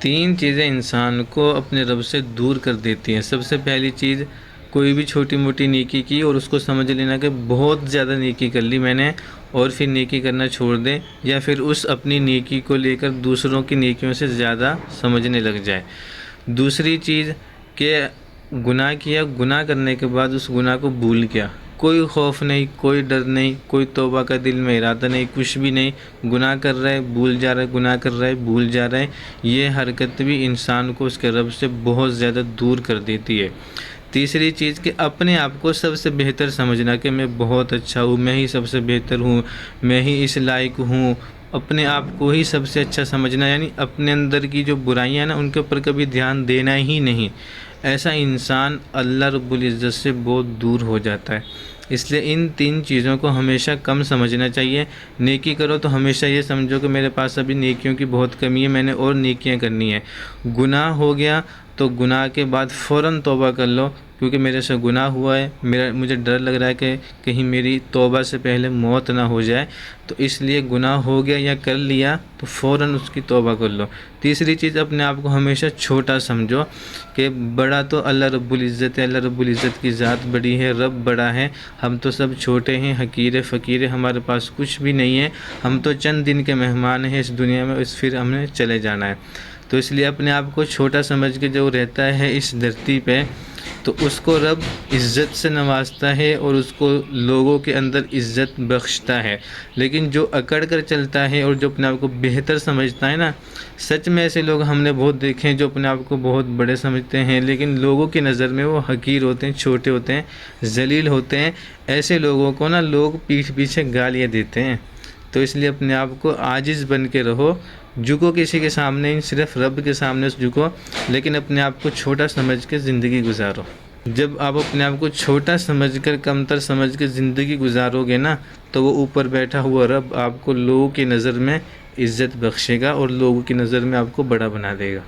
تین چیزیں انسان کو اپنے رب سے دور کر دیتی ہیں۔ سب سے پہلی چیز، کوئی بھی چھوٹی موٹی نیکی کی اور اس کو سمجھ لینا کہ بہت زیادہ نیکی کر لی میں نے، اور پھر نیکی کرنا چھوڑ دے، یا پھر اس اپنی نیکی کو لے کر دوسروں کی نیکیوں سے زیادہ سمجھنے لگ جائے۔ دوسری چیز کہ گناہ کیا، گناہ کرنے کے بعد اس گناہ کو بھول گیا، کوئی خوف نہیں، کوئی ڈر نہیں، کوئی توبہ کا دل میں ارادہ نہیں، کچھ بھی نہیں، گناہ کر رہا ہے بھول جا رہا ہے، گناہ کر رہا ہے بھول جا رہا ہے۔ یہ حرکت بھی انسان کو اس کے رب سے بہت زیادہ دور کر دیتی ہے۔ تیسری چیز کہ اپنے آپ کو سب سے بہتر سمجھنا کہ میں بہت اچھا ہوں، میں ہی سب سے بہتر ہوں، میں ہی اس لائق ہوں، اپنے آپ کو ہی سب سے اچھا سمجھنا، یعنی اپنے اندر کی جو برائیاں ہیں نا ان کے اوپر کبھی دھیان دینا ہی نہیں۔ ایسا انسان اللہ رب العزت سے بہت دور ہو جاتا ہے۔ اس لیے ان تین چیزوں کو ہمیشہ کم سمجھنا چاہیے۔ نیکی کرو تو ہمیشہ یہ سمجھو کہ میرے پاس ابھی نیکیوں کی بہت کمی ہے، میں نے اور نیکیاں کرنی ہیں۔ گناہ ہو گیا تو گناہ کے بعد فوراً توبہ کر لو، کیونکہ میرے سے گناہ ہوا ہے، مجھے ڈر لگ رہا ہے کہ کہیں میری توبہ سے پہلے موت نہ ہو جائے، تو اس لیے گناہ ہو گیا یا کر لیا تو فوراً اس کی توبہ کر لو۔ تیسری چیز، اپنے آپ کو ہمیشہ چھوٹا سمجھو کہ بڑا تو اللہ رب العزت ہے، اللہ رب العزت کی ذات بڑی ہے، رب بڑا ہے، ہم تو سب چھوٹے ہیں، حقیر فقیر، ہمارے پاس کچھ بھی نہیں ہے، ہم تو چند دن کے مہمان ہیں اس دنیا میں، پھر ہم نے چلے جانا ہے۔ تو اس لیے اپنے آپ کو چھوٹا سمجھ کے جو رہتا ہے اس دھرتی پہ، تو اس کو رب عزت سے نوازتا ہے اور اس کو لوگوں کے اندر عزت بخشتا ہے۔ لیکن جو اکڑ کر چلتا ہے اور جو اپنے آپ کو بہتر سمجھتا ہے نا، سچ میں ایسے لوگ ہم نے بہت دیکھے ہیں جو اپنے آپ کو بہت بڑے سمجھتے ہیں، لیکن لوگوں کی نظر میں وہ حقیر ہوتے ہیں، چھوٹے ہوتے ہیں، ذلیل ہوتے ہیں۔ ایسے لوگوں کو نا لوگ پیٹھ پیچھے گالیاں دیتے ہیں۔ تو اس لیے اپنے آپ کو عاجز بن کے رہو، جھکو کسی کے سامنے نہیں، صرف رب کے سامنے جھکو، لیکن اپنے آپ کو چھوٹا سمجھ کے زندگی گزارو۔ جب آپ اپنے آپ کو چھوٹا سمجھ کر، کمتر سمجھ کے زندگی گزارو گے نا، تو وہ اوپر بیٹھا ہوا رب آپ کو لوگوں کی نظر میں عزت بخشے گا اور لوگوں کی نظر میں آپ کو بڑا بنا دے گا۔